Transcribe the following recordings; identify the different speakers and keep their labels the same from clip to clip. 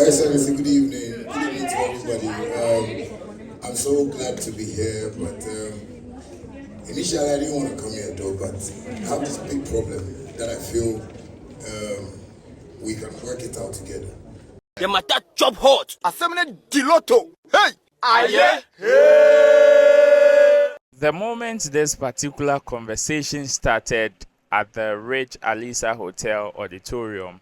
Speaker 1: Guys, good evening. Good evening to everybody. I'm so glad to be here, but initially I didn't want to come here though, but I have this big problem that I feel we can work it out together.
Speaker 2: The matter chop hot.
Speaker 3: Asemene Diloto. Hey!
Speaker 2: Aye.
Speaker 4: The moment this particular conversation started at the Rich Alisa Hotel auditorium,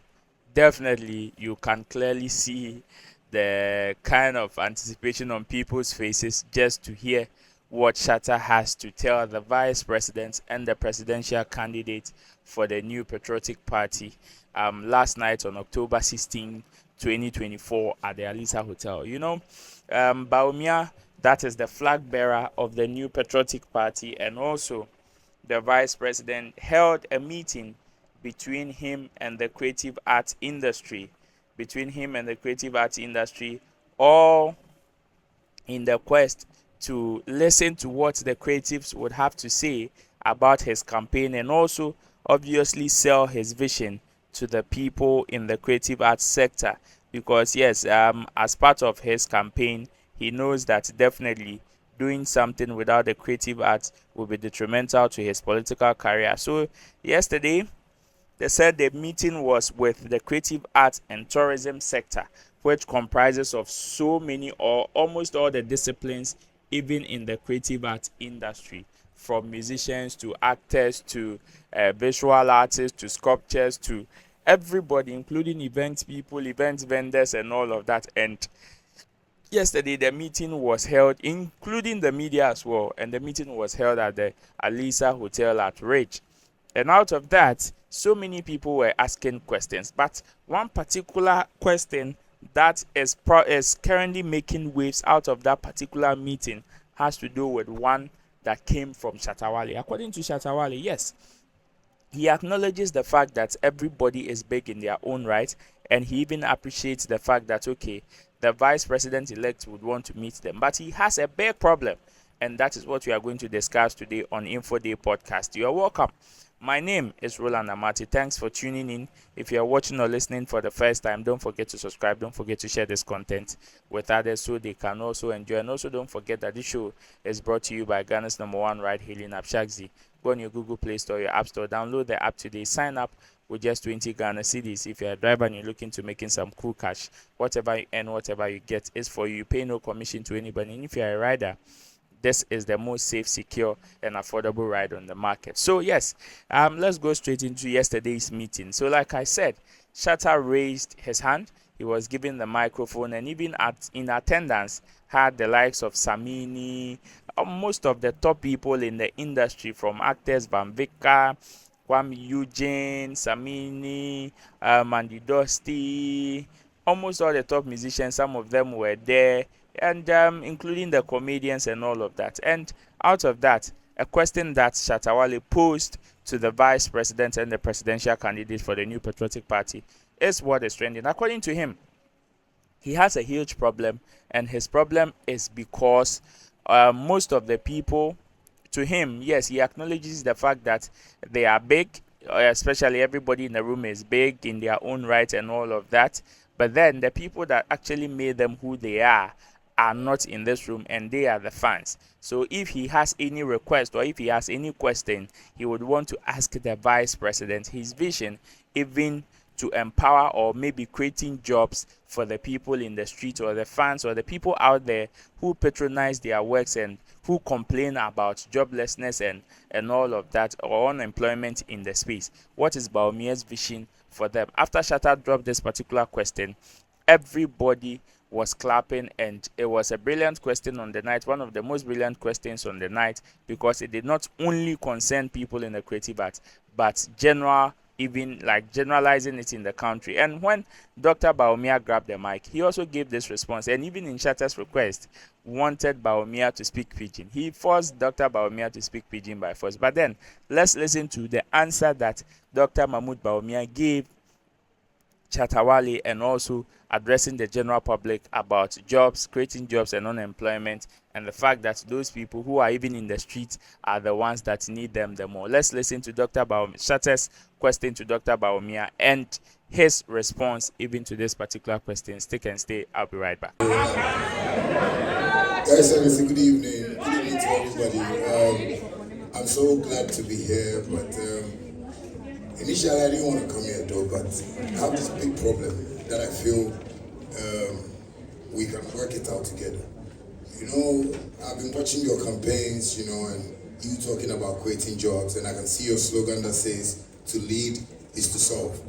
Speaker 4: definitely you can clearly see the kind of anticipation on people's faces just to hear what Shatta has to tell the vice president and the presidential candidate for the new patriotic party last night on October 16, 2024 at the Alisa Hotel. Bawumia, that is the flag bearer of the new patriotic party, and also the vice president held a meeting between him and the creative arts industry, all in the quest to listen to what the creatives would have to say about his campaign, and also obviously sell his vision to the people in the creative arts sector. Because yes, as part of his campaign, he knows that definitely doing something without the creative arts will be detrimental to his political career. So yesterday, they said the meeting was with the creative arts and tourism sector, which comprises of so many or almost all the disciplines, even in the creative arts industry, from musicians to actors to visual artists to sculptures to everybody, including event people, event vendors, and all of that. And yesterday, the meeting was held, including the media as well, and the meeting was held at the Alisa Hotel at Ridge. And out of that, so many people were asking questions. But one particular question that is currently making waves out of that particular meeting has to do with one that came from Shatta Wale. According to Shatta Wale, yes, he acknowledges the fact that everybody is big in their own right, and he even appreciates the fact that, okay, the vice president-elect would want to meet them. But he has a big problem, and that is what we are going to discuss today on Info Day Podcast. You are welcome. My name is Roland Amati. Thanks for tuning in. If you are watching or listening for the first time, don't forget to subscribe. Don't forget to share this content with others so they can also enjoy. And also don't forget that this show is brought to you by Ghana's #1 ride-hailing app, Shagzy. Go on your Google Play Store, your App Store, download the app today, sign up with just 20 Ghana cedis. If you're a driver and you're looking to making some cool cash, whatever you earn, whatever you get is for you. You pay no commission to anybody. And if you're a rider, this is the most safe, secure, and affordable ride on the market. So yes, let's go straight into yesterday's meeting. So like I said, Shatta raised his hand. He was given the microphone, and even in attendance had the likes of Samini, most of the top people in the industry, from actors Van Vika, Kwame Eugene, Samini, Mandy Dusty, almost all the top musicians. Some of them were there, and including the comedians and all of that. And out of that, a question that Shatta Wale posed to the vice president and the presidential candidate for the new patriotic party is what is trending. According to him, he has a huge problem, and his problem is because most of the people, to him, yes, he acknowledges the fact that they are big, especially everybody in the room is big in their own right and all of that. But then the people that actually made them who they are not in this room, and they are the fans. So if he has any request or if he has any question, he would want to ask the vice president his vision, even to empower or maybe creating jobs for the people in the street, or the fans, or the people out there who patronize their works and who complain about joblessness and all of that, or unemployment in the space. What is Bawumia's vision for them? After Shatta dropped this particular question, everybody was clapping, and it was a brilliant question on the night, one of the most brilliant questions on the night, because it did not only concern people in the creative arts, but general, even like generalizing it in the country. And when Dr. Bawumia grabbed the mic, he also gave this response, and even in Shatta's request, wanted Bawumia to speak Pidgin. He forced Dr. Bawumia to speak Pidgin by force. But then, let's listen to the answer that Dr. Mahmoud Bawumia gave Shatta Wale, and also addressing the general public about jobs, creating jobs and unemployment, and the fact that those people who are even in the streets are the ones that need them the more. Let's listen to Dr. Shatta's question to Dr. Bawumia and his response even to this particular question. Stick and stay. I'll be right back.
Speaker 1: Excellency, good evening. Good evening to everybody. I'm so glad to be here, but initially I didn't want to come here though, but I have this big problem that I feel we can work it out together. You know, I've been watching your campaigns, you know, and you talking about creating jobs, and I can see your slogan that says, to lead is to solve,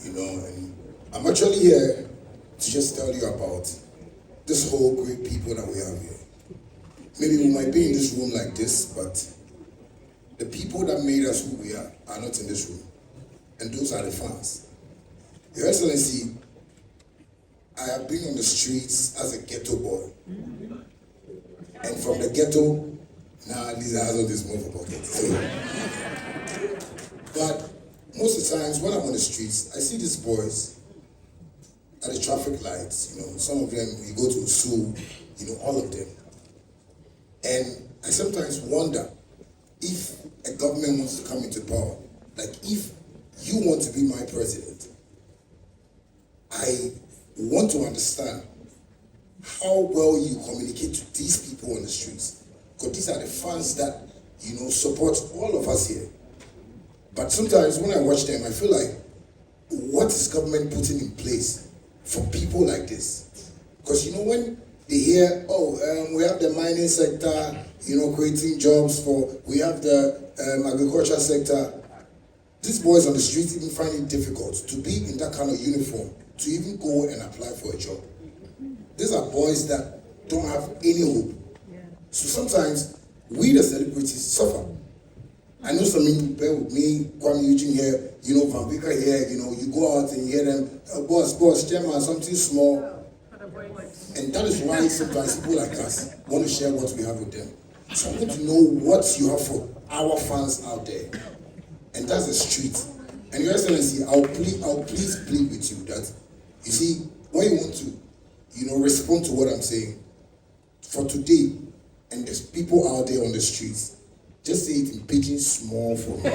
Speaker 1: you know, and I'm actually here to just tell you about this whole great people that we have here. Maybe we might be in this room like this, but the people that made us who we are not in this room. And those are the fans. Your Excellency, I have been on the streets as a ghetto boy. And from the ghetto, now at least I have all this move about it. So, but most of the times when I'm on the streets, I see these boys at the traffic lights, you know, some of them, you go to Zoo, you know, all of them. And I sometimes wonder if a government wants to come into power, like if you want to be my president, I want to understand how well you communicate to these people on the streets. Because these are the fans that, you know, support all of us here. But sometimes when I watch them, I feel like, what is government putting in place for people like this? Because, you know, when they hear, we have the mining sector, you know, creating jobs we have the agriculture sector, these boys on the streets even find it difficult to be in that kind of uniform, to even go and apply for a job. These are boys that don't have any hope. So sometimes we the celebrities suffer. I know some people bear with me, Kwame Eugene here, you know, Van Vika here, you know, you go out and hear them, boss, chairman, something small. And that is why sometimes people like us want to share what we have with them. So I want to know what you have for our fans out there. And that's the street. And Your Excellency, I'll please plead with you that, you see, when you want to, you know, respond to what I'm saying, for today, and there's people out there on the streets, just say it in pidgin small for me.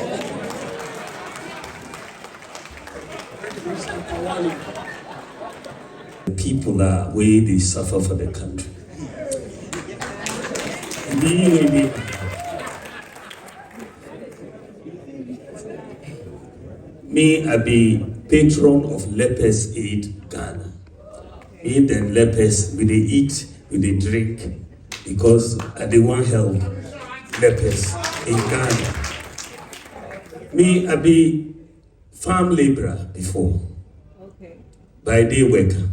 Speaker 5: The people are where they suffer for the country. Me, I be patron of Lepers Aid Ghana. Me, then lepers, we they eat, we they drink, because they want help lepers in Ghana. Me, I be farm laborer before. Okay. By day worker.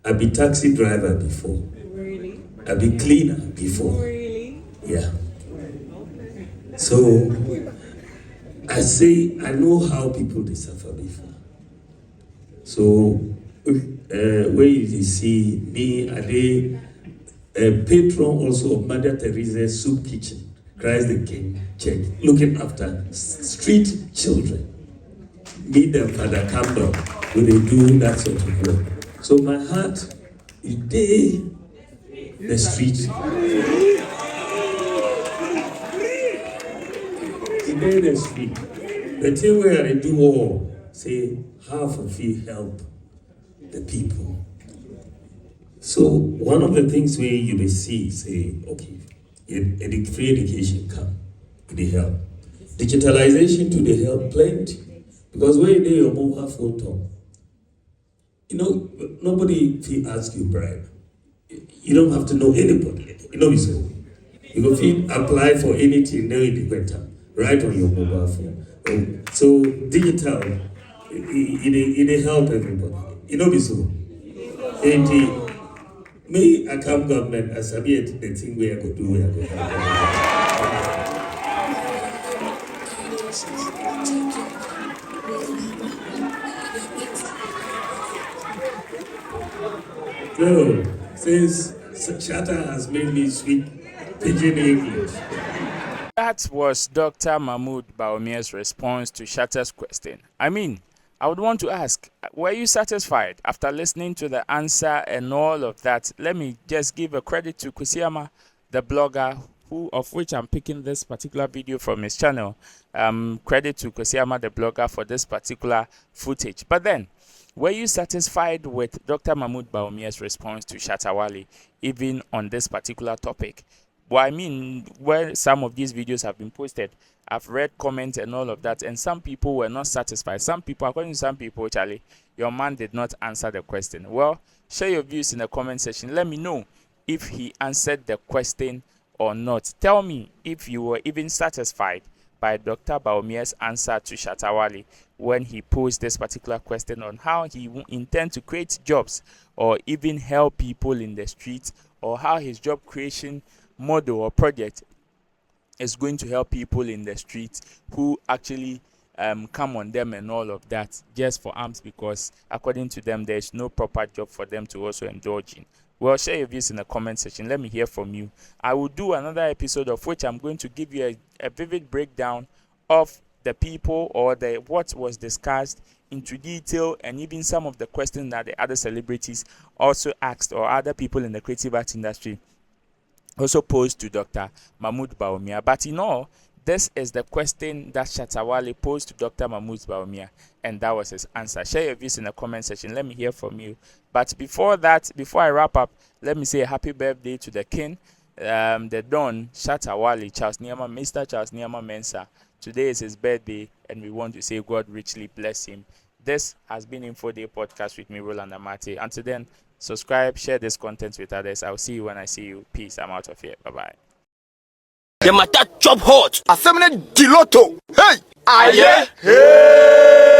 Speaker 5: I be taxi driver before. Really? I be cleaner before. Really? Yeah. Okay. So I say I know how people they suffer before. So when you see me, I be a patron also of Mother Teresa's Soup Kitchen, Christ the King Church, looking after street children. Meet them, Father Campbell, when they do that sort of work. So my heart is there, the street. Today the street. The thing where I do all, say, half of you help the people. So one of the things where you may see, say, okay, free education come, they help. Digitalization to the help plenty. Because when you do your mobile phone talk, you know, nobody asks you bribe. You don't have to know anybody. You know, so you go apply for anything, now it went up, right on your mobile phone. So digital, it help everybody. You know, so. And me, I come government, as I be the thing where I go do, where I go. So, since Shatta has made me speak pidgin English.
Speaker 4: That was Dr. Mahmoud Bawumia's response to Shatta's question. I mean, I would want to ask, were you satisfied after listening to the answer and all of that? Let me just give a credit to Kusiyama, the blogger, of which I'm picking this particular video from his channel. Credit to Kusiyama, the blogger, for this particular footage. But then, were you satisfied with Dr. Mahmoud Bawumia's response to Shatta Wale, even on this particular topic? Well, I mean, where some of these videos have been posted, I've read comments and all of that, and some people were not satisfied. Some people, according to some people, Charlie, your man did not answer the question. Well, share your views in the comment section. Let me know if he answered the question or not. Tell me if you were even satisfied by Dr. Bawumia's answer to Shatta Wale when he posed this particular question on how he intends to create jobs or even help people in the streets, or how his job creation model or project is going to help people in the streets who actually come on them and all of that just for arms, because according to them there's no proper job for them to also indulge in. Well, share your views in the comment section. Let me hear from you. I will do another episode of which I'm going to give you a vivid breakdown of the people or the what was discussed into detail, and even some of the questions that the other celebrities also asked, or other people in the creative arts industry also posed to Dr. Mahmoud Bawumia. But in all, this is the question that Shatta Wale posed to Dr. Mahmoud Bawumia, and that was his answer. Share your views in the comment section. Let me hear from you. But before that, before I wrap up, let me say a happy birthday to the king, the Don, Shatta Wale, Mr. Charles Nyama Mensah. Today is his birthday, and we want to say God richly bless him. This has been Info Day Podcast with me, Roland Amate. Until then, subscribe, share this content with others. I'll see you when I see you. Peace. I'm out of here. Bye-bye.
Speaker 2: The matter chop hot.
Speaker 3: Assembly Diloto. Hey!
Speaker 2: Aye.